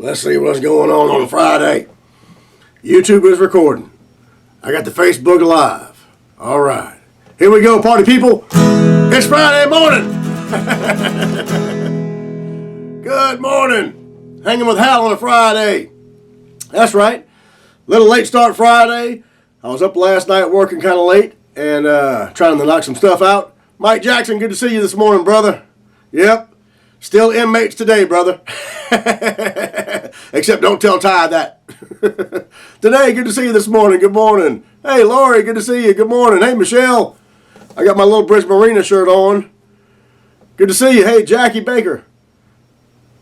Let's see what's going on Friday. YouTube is recording. I got the Facebook Live. All right. Here we go, party people. It's Friday morning. Good morning. Hanging with Hal on a Friday. That's right. Little late start Friday. I was up last night working kind of late and trying to knock some stuff out. Mike Jackson, good to see you this morning, brother. Yep. Still inmates today, brother. Except don't tell Ty that. Today, good to see you this morning. Good morning. Hey, Lori, good to see you. Good morning. Hey, Michelle. I got my little Bridge Marina shirt on. Good to see you. Hey, Jackie Baker.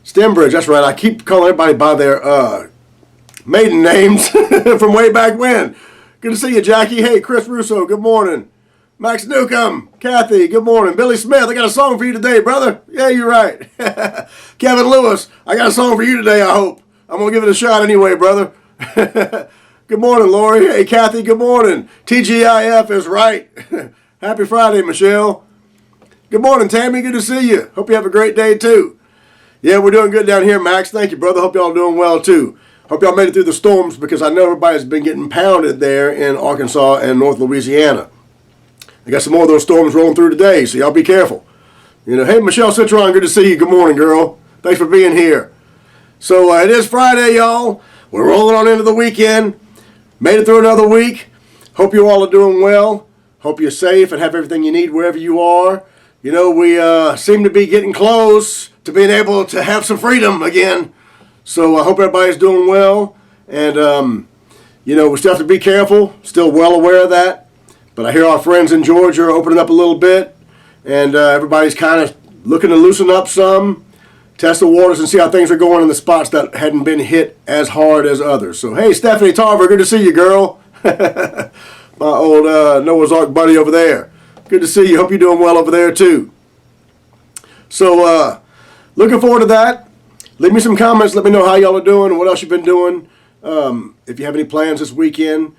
Stembridge, that's right. I keep calling everybody by their maiden names from way back when. Good to see you, Jackie. Hey, Chris Russo, good morning. Max Newcomb, Kathy, good morning. Billy Smith, I got a song for you today, brother. Yeah, you're right. Kevin Lewis, I got a song for you today, I hope. I'm going to give it a shot anyway, brother. Good morning, Lori. Hey, Kathy, good morning. TGIF is right. Happy Friday, Michelle. Good morning, Tammy. Good to see you. Hope you have a great day, too. Yeah, we're doing good down here, Max. Thank you, brother. Hope y'all doing well, too. Hope y'all made it through the storms because I know everybody's been getting pounded there in Arkansas and North Louisiana. I got some more of those storms rolling through today, so y'all be careful. You know, hey, Michelle Citron, good to see you. Good morning, girl. Thanks for being here. So it is Friday, y'all. We're rolling on into the weekend. Made it through another week. Hope you all are doing well. Hope you're safe and have everything you need wherever you are. You know, we seem to be getting close to being able to have some freedom again. So I hope everybody's doing well. And, you know, we still have to be careful. Still well aware of that. But I hear our friends in Georgia are opening up a little bit, and everybody's kind of looking to loosen up some, test the waters, and see how things are going in the spots that hadn't been hit as hard as others. So, hey, Stephanie Tarver, good to see you, girl. My old Noah's Ark buddy over there. Good to see you. Hope you're doing well over there, too. So, looking forward to that. Leave me some comments. Let me know how y'all are doing and what else you've been doing. If you have any plans this weekend.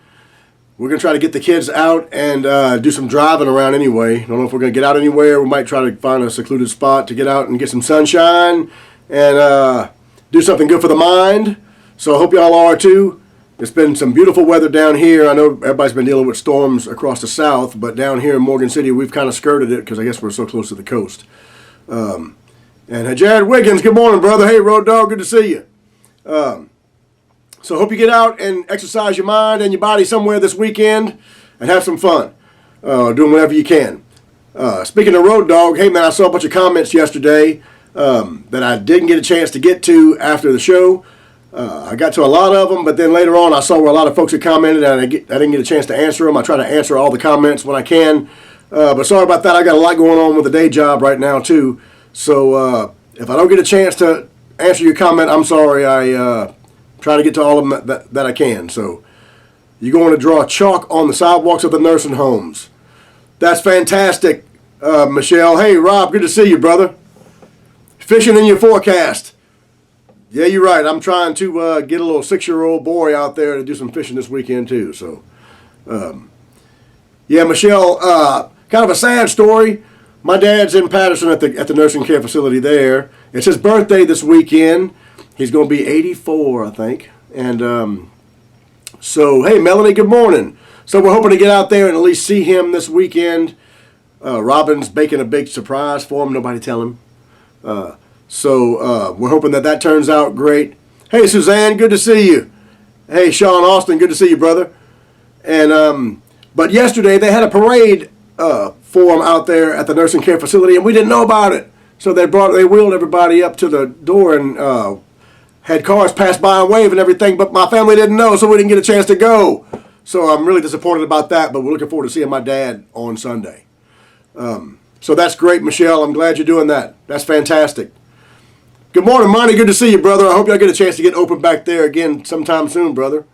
We're going to try to get the kids out and do some driving around anyway. I don't know if we're going to get out anywhere. We might try to find a secluded spot to get out and get some sunshine and do something good for the mind. So I hope y'all are too. It's been some beautiful weather down here. I know everybody's been dealing with storms across the south, but down here in Morgan City, we've kind of skirted it because I guess we're so close to the coast. And Jared Wiggins, good morning, brother. Hey, Road Dog, good to see you. So hope you get out and exercise your mind and your body somewhere this weekend and have some fun doing whatever you can. Speaking of Road Dog, hey man, I saw a bunch of comments yesterday that I didn't get a chance to get to after the show. I got to a lot of them, but then later on I saw where a lot of folks had commented and I didn't get a chance to answer them. I try to answer all the comments when I can. But sorry about that. I got a lot going on with the day job right now too. So if I don't get a chance to answer your comment, I'm sorry. I try to get to all of them that I can. So you're going to draw chalk on the sidewalks of the nursing homes. That's fantastic, Michelle. Hey, Rob, good to see you, brother. Fishing in your forecast. Yeah, you're right. I'm trying to get a little 6-year-old boy out there to do some fishing this weekend, too. So, yeah, Michelle, kind of a sad story. My dad's in Patterson at the nursing care facility there. It's his birthday this weekend. He's going to be 84, I think. And so, hey, Melanie, good morning. So we're hoping to get out there and at least see him this weekend. Robin's baking a big surprise for him. Nobody tell him. So we're hoping that turns out great. Hey, Suzanne, good to see you. Hey, Sean Austin, good to see you, brother. And but yesterday they had a parade for him out there at the nursing care facility, and we didn't know about it. So they wheeled everybody up to the door and had cars pass by and wave and everything, but my family didn't know, so we didn't get a chance to go. So I'm really disappointed about that, but we're looking forward to seeing my dad on Sunday. So that's great, Michelle. I'm glad you're doing that. That's fantastic. Good morning, Monty. Good to see you, brother. I hope y'all get a chance to get open back there again sometime soon, brother.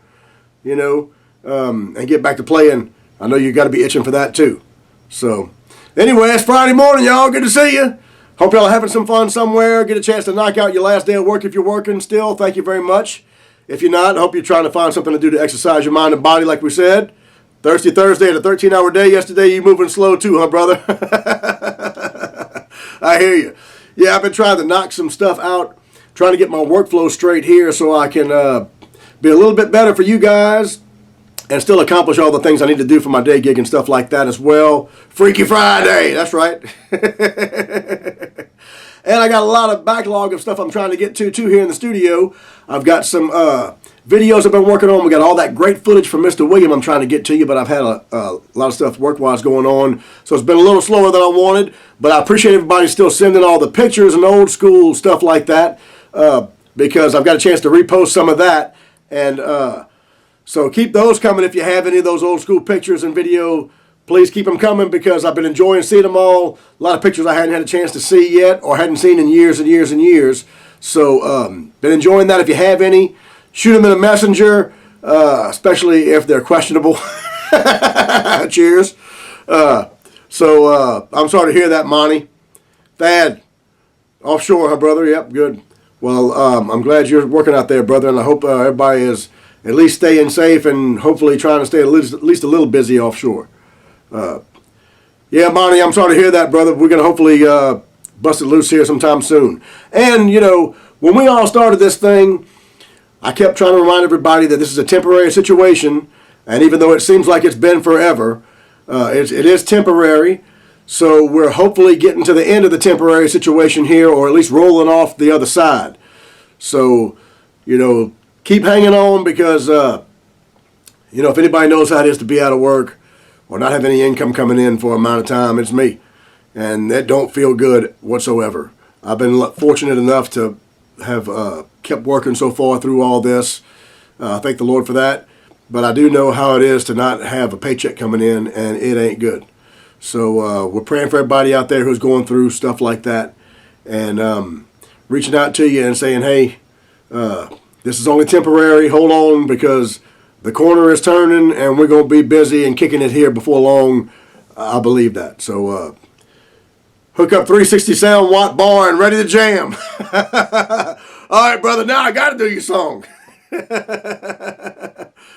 You know, and get back to playing. I know you got to be itching for that, too. So anyway, it's Friday morning, y'all. Good to see you. Hope y'all are having some fun somewhere. Get a chance to knock out your last day of work if you're working still. Thank you very much. If you're not, I hope you're trying to find something to do to exercise your mind and body like we said. Thursday and a 13-hour day yesterday. You moving slow too, huh, brother? I hear you. Yeah, I've been trying to knock some stuff out trying to get my workflow straight here so I can be a little bit better for you guys and still accomplish all the things I need to do for my day gig and stuff like that as well. Freaky Friday, that's right. And I got a lot of backlog of stuff I'm trying to get to too here in the studio. I've got some videos I've been working on. We got all that great footage from Mr. William I'm trying to get to you, but I've had a lot of stuff work-wise going on, so it's been a little slower than I wanted, but I appreciate everybody still sending all the pictures and old school stuff like that, because I've got a chance to repost some of that, and so keep those coming. If you have any of those old school pictures and video, please keep them coming, because I've been enjoying seeing them all. A lot of pictures I hadn't had a chance to see yet, or hadn't seen in years and years and years. So been enjoying that. If you have any, shoot them in a messenger, especially if they're questionable. Cheers. So I'm sorry to hear that, Monty. Thad, offshore, huh, brother? Yep, good. Well, I'm glad you're working out there, brother, and I hope everybody is at least staying safe and hopefully trying to stay at least a little busy offshore. Yeah, Monty, I'm sorry to hear that, brother. We're going to hopefully bust it loose here sometime soon. And, you know, when we all started this thing, I kept trying to remind everybody that this is a temporary situation, and even though it seems like it's been forever, it is temporary. So we're hopefully getting to the end of the temporary situation here, or at least rolling off the other side. So, you know, keep hanging on, because, you know, if anybody knows how it is to be out of work or not have any income coming in for an amount of time, it's me. And that don't feel good whatsoever. I've been fortunate enough to have kept working so far through all this. Thank the Lord for that. But I do know how it is to not have a paycheck coming in, and it ain't good. So we're praying for everybody out there who's going through stuff like that, and reaching out to you and saying, hey, this is only temporary. Hold on, because the corner is turning, and we're going to be busy and kicking it here before long. I believe that. So hook up 367 watt bar and ready to jam. All right, brother, now I got to do your song.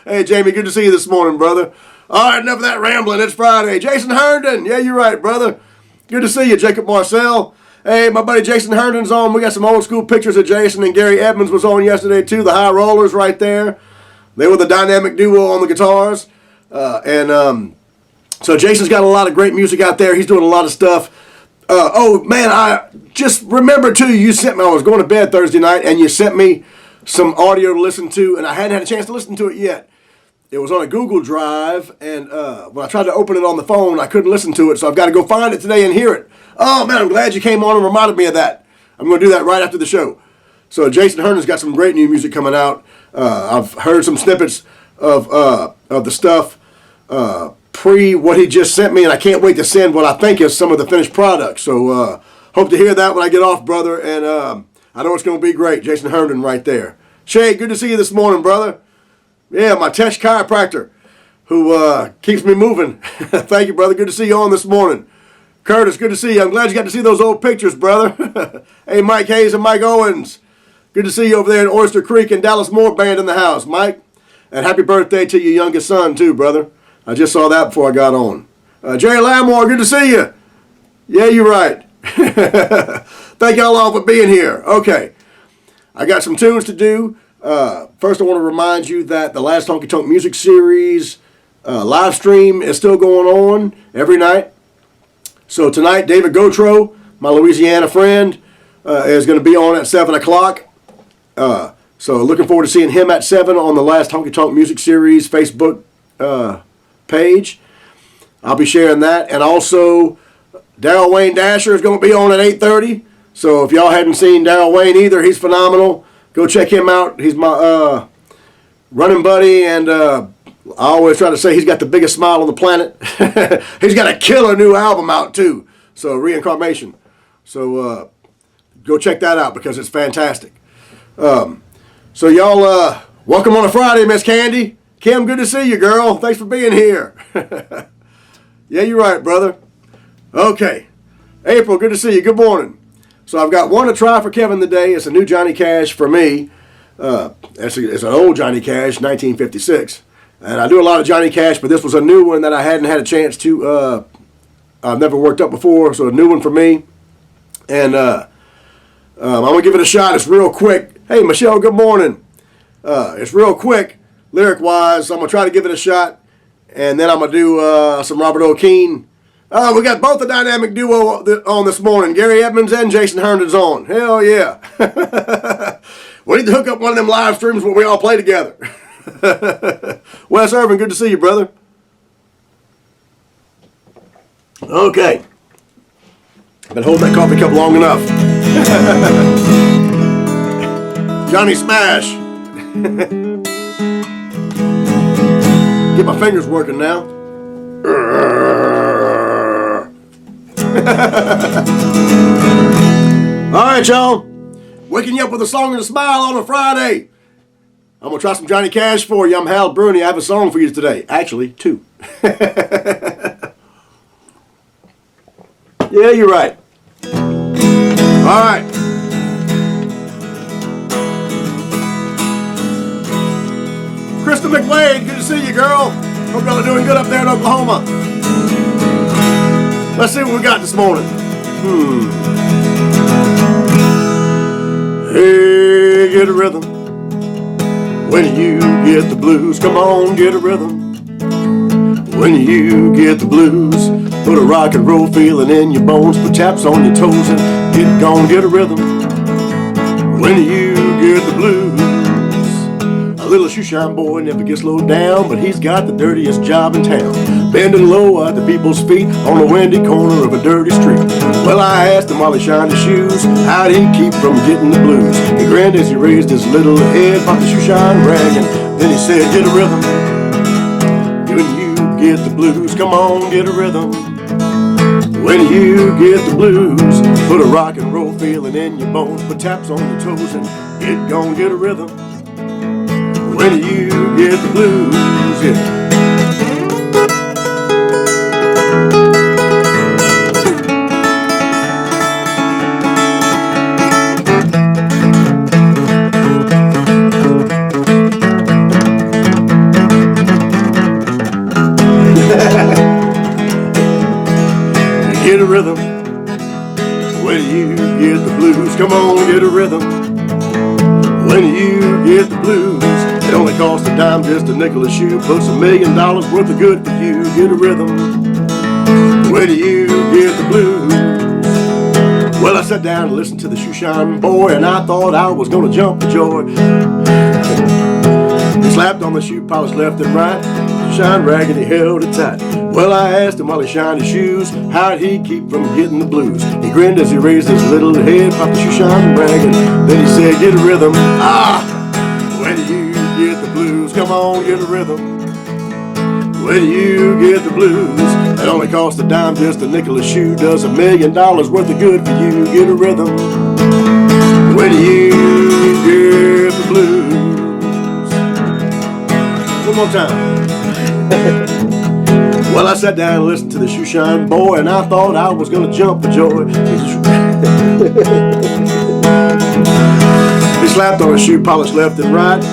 Hey, Jamie, good to see you this morning, brother. All right, enough of that rambling. It's Friday. Jason Herndon. Yeah, you're right, brother. Good to see you, Jacob Marcel. Hey, my buddy Jason Herndon's on. We got some old school pictures of Jason, and Gary Edmonds was on yesterday, too. The High Rollers right there. They were the dynamic duo on the guitars. So Jason's got a lot of great music out there. He's doing a lot of stuff. Oh, man, I just remember, too, you sent me, I was going to bed Thursday night, and you sent me some audio to listen to, and I hadn't had a chance to listen to it yet. It was on a Google Drive, and when I tried to open it on the phone, I couldn't listen to it, so I've got to go find it today and hear it. Oh, man, I'm glad you came on and reminded me of that. I'm going to do that right after the show. So Jason Herndon's got some great new music coming out. I've heard some snippets of the stuff pre what he just sent me, and I can't wait to send what I think is some of the finished product. So hope to hear that when I get off, brother, and I know it's going to be great. Jason Herndon right there. Shay, good to see you this morning, brother. Yeah, my Tesh chiropractor who keeps me moving. Thank you, brother. Good to see you on this morning. Curtis, good to see you. I'm glad you got to see those old pictures, brother. Hey, Mike Hayes and Mike Owens. Good to see you over there in Oyster Creek and Dallas Moore Band in the house, Mike. And happy birthday to your youngest son, too, brother. I just saw that before I got on. Jerry Lamore, good to see you. Yeah, you're right. Thank y'all all for being here. Okay. I got some tunes to do. First, I want to remind you that the Last Honky Tonk Music Series live stream is still going on every night. So tonight, David Gautreaux, my Louisiana friend, is going to be on at 7 o'clock. So looking forward to seeing him at 7 on the Last Honky Tonk Music Series Facebook page. I'll be sharing that. And also, Daryl Wayne Dasher is going to be on at 8:30. So if y'all hadn't seen Daryl Wayne either, he's phenomenal. Go check him out. He's my running buddy, and I always try to say he's got the biggest smile on the planet. He's got a killer new album out, too. So, Reincarnation. So, go check that out because it's fantastic. So, y'all, welcome on a Friday, Miss Candy. Kim, good to see you, girl. Thanks for being here. Yeah, you're right, brother. Okay. April, good to see you. Good morning. So I've got one to try for Kevin today. It's a new Johnny Cash for me. It's an old Johnny Cash, 1956. And I do a lot of Johnny Cash, but this was a new one that I hadn't had a chance to, I've never worked up before, so a new one for me. And I'm going to give it a shot. It's real quick. Hey, Michelle, good morning. It's real quick, lyric-wise. So I'm going to try to give it a shot. And then I'm going to do some Robert Eart Keen. We got both the dynamic duo on this morning. Gary Edmonds and Jason Herndon's on. Hell yeah. We need to hook up one of them live streams where we all play together. Wes Irvin, good to see you, brother. Okay. Been holding that coffee cup long enough. Johnny Smash. Get my fingers working now. All right, y'all. Waking you up with a song and a smile on a Friday. I'm going to try some Johnny Cash for you. I'm Hal Bruni. I have a song for you today. Actually, two. Yeah, you're right. All right. Krista McWade, good to see you, girl. Hope y'all are doing good up there in Oklahoma. Let's see what we got this morning. Hey, get a rhythm. When you get the blues, come on, get a rhythm. When you get the blues, put a rock and roll feeling in your bones, put taps on your toes and get a rhythm. When you get the blues, a little shoeshine boy never gets slowed down, but he's got the dirtiest job in town, bending low at the people's feet on a windy corner of a dirty street. Well, I asked him while he shined his shoes, how'd he keep from getting the blues? He grinned as he raised his little head, popped the shoeshine rag, and then he said, get a rhythm. When you get the blues, come on, get a rhythm. When you get the blues, put a rock and roll feeling in your bones, put taps on your toes and get a rhythm. When you get the blues, yeah. Get a rhythm. When you get the blues, come on, get a rhythm. When you get the blues, it only costs a dime, just a nickel a shoe, plus $1 million worth of good for you. Get a rhythm. When you get the blues. Well, I sat down and listened to the shoeshine boy, and I thought I was gonna jump for joy. He slapped on the shoe polish left and right, shine rag, and he held it tight. Well, I asked him while he shined his shoes, how'd he keep from getting the blues? He grinned as he raised his little head, popped the shoe shine rag, and then he said, get a rhythm. When you get the blues, come on, get a rhythm. When you get the blues, it only costs a dime, just a nickel a shoe, does $1 million worth of good for you. Get a rhythm. When you get the blues. One more time. Well, I sat down and listened to the shoeshine boy, and I thought I was gonna jump for joy. He slapped on his shoe polish left and right,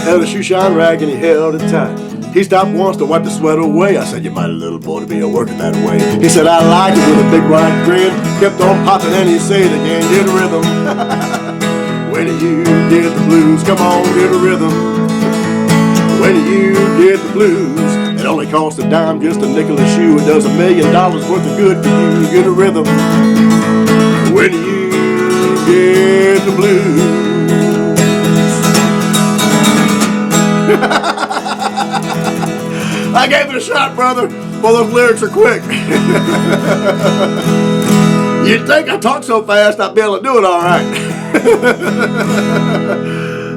held a shoeshine rag and he held it tight. He stopped once to wipe the sweat away. I said, you mighty little boy to be a working that way. He said, I like it, with a big wide grin. Kept on popping and he said again, get a rhythm. When you get the blues, come on, get a rhythm. When you get the blues, it only costs a dime, just a nickel a shoe. It does $1 million worth of good for you. Get a rhythm. When you get the blues. I gave it a shot, brother. Well, those lyrics are quick. You'd think I talk so fast I'd be able to do it all right.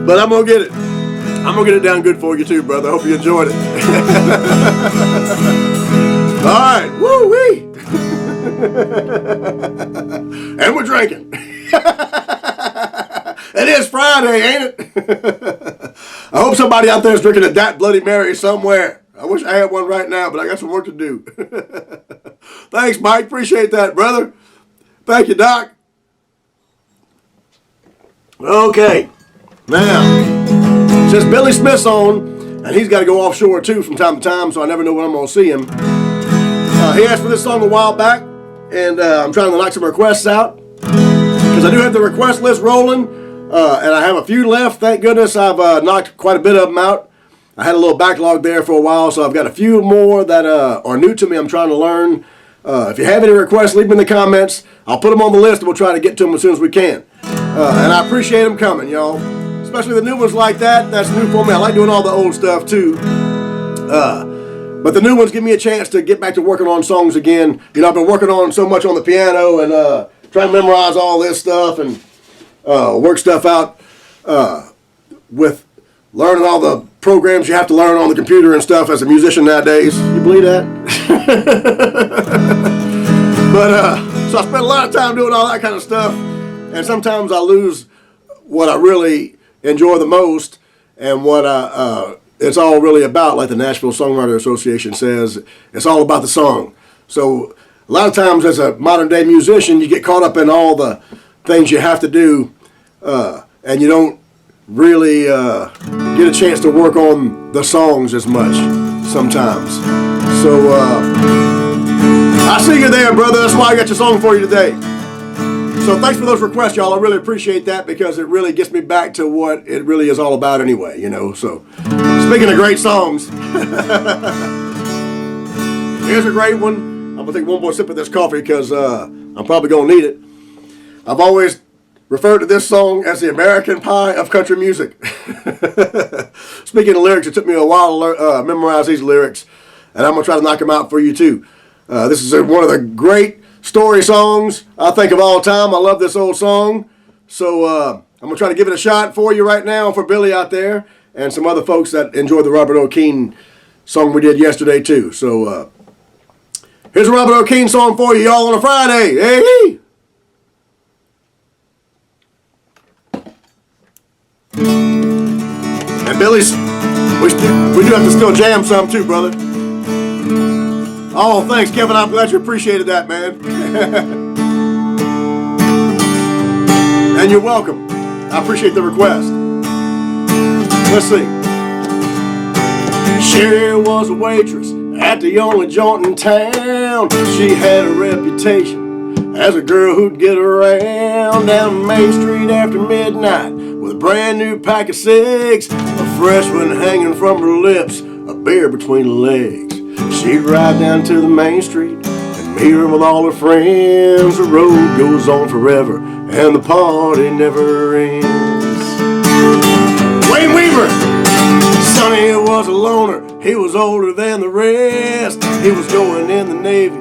But I'm going to get it. I'm going to get it down good for you too, brother. I hope you enjoyed it. All right. Woo-wee. And we're drinking. It is Friday, ain't it? I hope somebody out there is drinking a Dat Bloody Mary somewhere. I wish I had one right now, but I got some work to do. Thanks, Mike. Appreciate that, brother. Thank you, Doc. Okay. Now, since Billy Smith's on, and he's got to go offshore too from time to time, so I never know when I'm going to see him. He asked for this song a while back, and I'm trying to knock some requests out. because I do have the request list rolling, and I have a few left. Thank goodness I've knocked quite a bit of them out. I had a little backlog there for a while, so I've got a few more that are new to me I'm trying to learn. If you have any requests, leave them in the comments. I'll put them on the list, and we'll try to get to them as soon as we can. And I appreciate them coming, y'all. Especially the new ones like that. That's new for me. I like doing all the old stuff, too. But the new ones give me a chance to get back to working on songs again. You know, I've been working on so much on the piano and trying to memorize all this stuff and work stuff out with learning all the programs you have to learn on the computer and stuff as a musician nowadays. You believe that? But so I spend a lot of time doing all that kind of stuff, and sometimes I lose what I really enjoy the most and what it's all really about. Like the Nashville Songwriter Association says, it's all about the song. So a lot of times as a modern day musician, you get caught up in all the things you have to do, and you don't really get a chance to work on the songs as much sometimes. So I see you there, brother. That's why I got your song for you today. So thanks for those requests, y'all. I really appreciate that because it really gets me back to what it really is all about anyway, you know. So speaking of great songs, here's a great one. I'm going to take one more sip of this coffee because I'm probably going to need it. I've always referred to this song as the American Pie of country music. Speaking of lyrics, it took me a while to memorize these lyrics, and I'm going to try to knock them out for you too. This is one of the great story songs I think of all time. I love this old song. So I'm going to try to give it a shot for you right now, for Billy out there, and some other folks that enjoyed the Robert Eart Keen song we did yesterday too. So here's a Robert Eart Keen song for you, y'all, on a Friday. Hey! And Billy's, we do have to still jam some too, brother. Oh, thanks, Kevin. I'm glad you appreciated that, man. And you're welcome. I appreciate the request. Let's see. Sherry was a waitress at the only joint in town. She had a reputation as a girl who'd get around down Main Street after midnight with a brand new pack of cigs, a fresh one hanging from her lips, a beer between her legs. She'd ride down to the Main Street and meet her with all her friends. The road goes on forever and the party never ends. Wayne Weaver, Sonny was a loner. He was older than the rest. He was going in the Navy,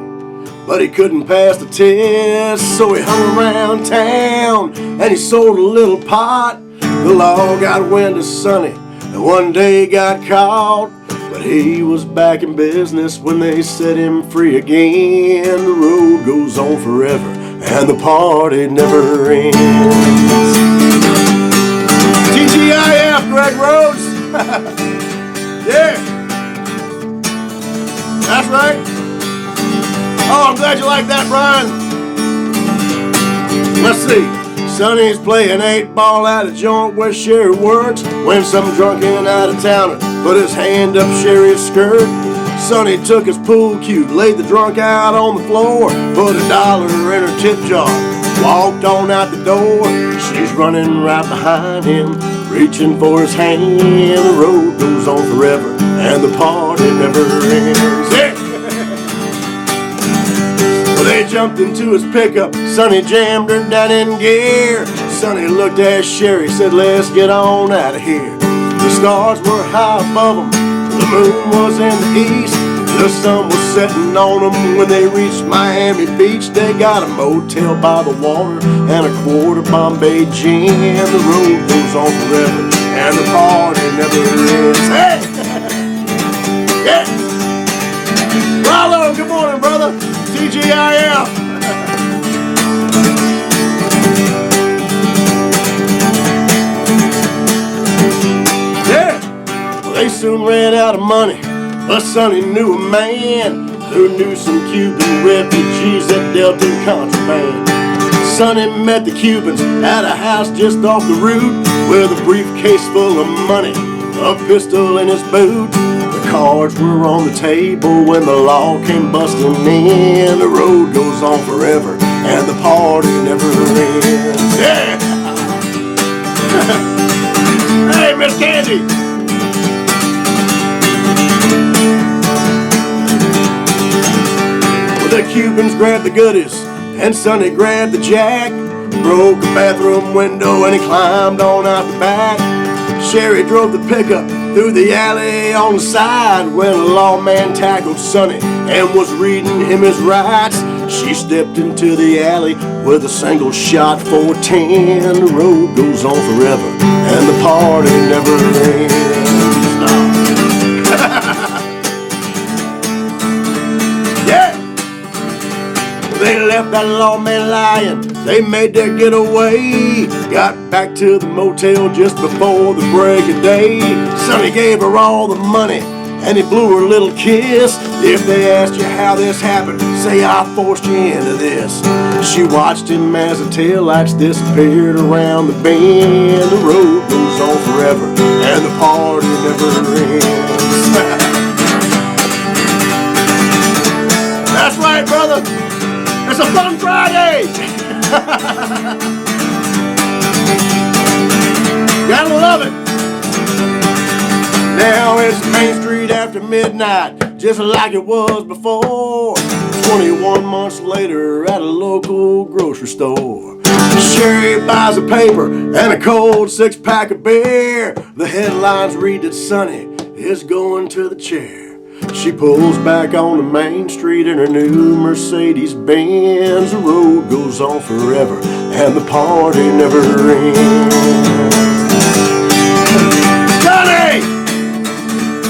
but he couldn't pass the test. So he hung around town and he sold a little pot. The law got wind of Sonny and one day he got caught. But he was back in business when they set him free again. The road goes on forever and the party never ends. TGIF, Greg Rhodes. Yeah. That's right. Oh, I'm glad you like that, Brian. Let's see. Sonny's playing 8-ball at a joint where Sherry works when some drunken out-of-towner put his hand up Sherry's skirt. Sonny took his pool cue, laid the drunk out on the floor, put $1 in her tip jar, walked on out the door. She's running right behind him, reaching for his hand. The road goes on forever and the party never ends. Yeah. Well, they jumped into his pickup. Sonny jammed her down in gear. Sonny looked at Sherry, said, let's get on out of here. The stars were high above them, the moon was in the east. The sun was setting on them when they reached Miami Beach. They got a motel by the water and a quart of Bombay gin. The road goes on forever and the party never ends. Hey! Yeah! Rollo, good morning, brother. TGIF. Yeah! Well, they soon ran out of money, but Sonny knew a man who knew some Cuban refugees that dealt in contraband. Sonny met the Cubans at a house just off the route with a briefcase full of money, a pistol in his boot. The cards were on the table when the law came busting in. The road goes on forever and the party never ends. Yeah! Hey, Miss Candy! Well, the Cubans grabbed the goodies, and Sonny grabbed the jack. Broke a bathroom window and he climbed on out the back. Sherry drove the pickup through the alley on the side when a lawman tackled Sonny and was reading him his rights. She stepped into the alley with a single shot for 10. The road goes on forever and the party never ends. No. Yeah! They left that lawman lying. They made their getaway. Got back to the motel just before the break of day. Sonny gave her all the money and he blew her a little kiss. If they asked you how this happened, say I forced you into this. She watched him as the taillights disappeared around the bend. The road goes on forever and the party never ends. That's right, brother. It's a fun Friday. Gotta love it. Now it's Main Street after midnight, just like it was before. 21 months later at a local grocery store. Sherry buys a paper and a cold 6-pack of beer. The headlines read that Sonny is going to the chair. She pulls back on the Main Street in her new Mercedes-Benz. The road goes on forever and the party never ends. Johnny!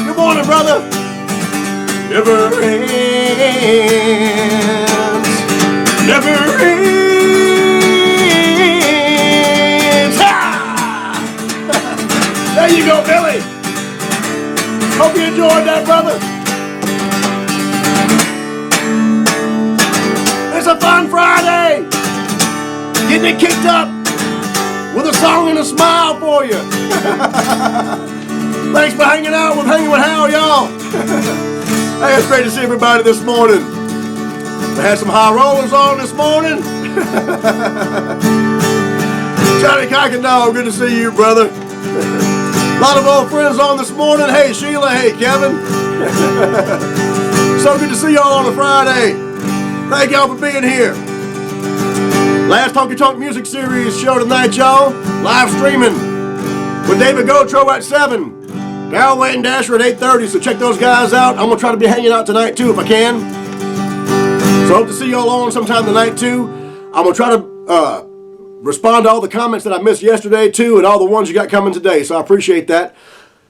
Good morning, brother. Never ends. Never ends. Ha! There you go, Billy. Hope you enjoyed that, brother. It's a fun Friday. Getting it kicked up with a song and a smile for you. Thanks for hanging with Hal, y'all. Hey, it's great to see everybody this morning. We had some high rollers on this morning. Johnny Cock and Dog, good to see you, brother. A lot of old friends on this morning. Hey, Sheila. Hey, Kevin. So good to see y'all on a Friday. Thank y'all for being here. Last Honky Tonk Music Series show tonight, y'all. Live streaming with David Gotro at 7. Galway and Dasher at 8:30, so check those guys out. I'm going to try to be hanging out tonight, too, if I can. So hope to see y'all on sometime tonight, too. I'm going to try to respond to all the comments that I missed yesterday, too, and all the ones you got coming today, so I appreciate that.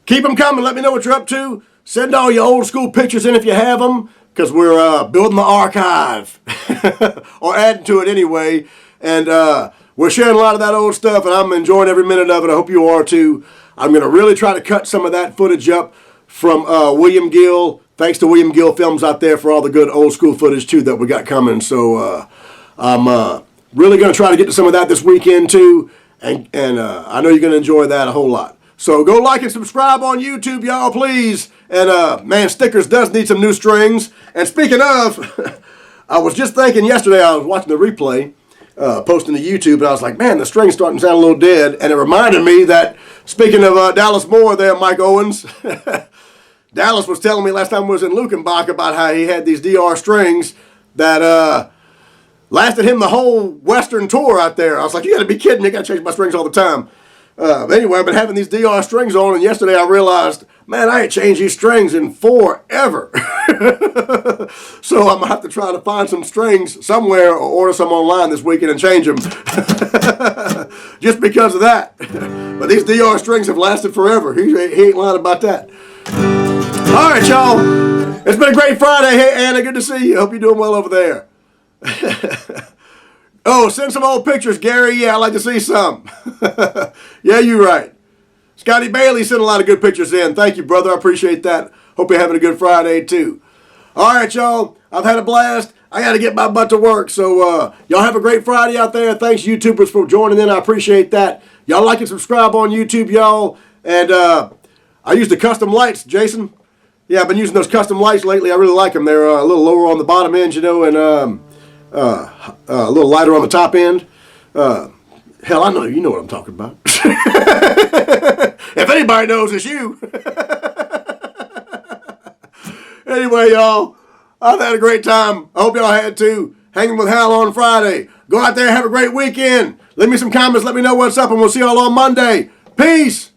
Keep them coming. Let me know what you're up to. Send all your old school pictures in if you have them, because we're building the archive, or adding to it anyway. And we're sharing a lot of that old stuff, and I'm enjoying every minute of it. I hope you are, too. I'm going to really try to cut some of that footage up from William Gill. Thanks to William Gill Films out there for all the good old school footage, too, that we got coming. So I'm really going to try to get to some of that this weekend, too. And I know you're going to enjoy that a whole lot. So go like and subscribe on YouTube, y'all, please. And, man, Stickers does need some new strings. And speaking of, I was just thinking yesterday, I was watching the replay, posting to YouTube, and I was like, man, the string's starting to sound a little dead. And it reminded me that, speaking of Dallas Moore there, Mike Owens, Dallas was telling me last time I was in Lukenbach about how he had these DR strings that lasted him the whole Western tour out there. I was like, you got to be kidding me. I got to change my strings all the time. Anyway, I've been having these DR strings on, and yesterday I realized, man, I ain't changed these strings in forever. So I'm going to have to try to find some strings somewhere or order some online this weekend and change them. Just because of that. But these DR strings have lasted forever. He ain't lying about that. All right, y'all. It's been a great Friday. Hey, Anna, good to see you. Hope you're doing well over there. Oh, send some old pictures, Gary. Yeah, I'd like to see some. Yeah, you're right. Scotty Bailey sent a lot of good pictures in. Thank you, brother. I appreciate that. Hope you're having a good Friday, too. All right, y'all. I've had a blast. I got to get my butt to work. So y'all have a great Friday out there. Thanks, YouTubers, for joining in. I appreciate that. Y'all like and subscribe on YouTube, y'all. And I use the custom lights, Jason. Yeah, I've been using those custom lights lately. I really like them. They're a little lower on the bottom end, you know, and a little lighter on the top end. Hell, I know you know what I'm talking about. If anybody knows, it's you. Anyway, y'all, I've had a great time. I hope y'all had too. Hanging with Hal on Friday. Go out there, have a great weekend. Leave me some comments, let me know what's up, and we'll see y'all on Monday. Peace.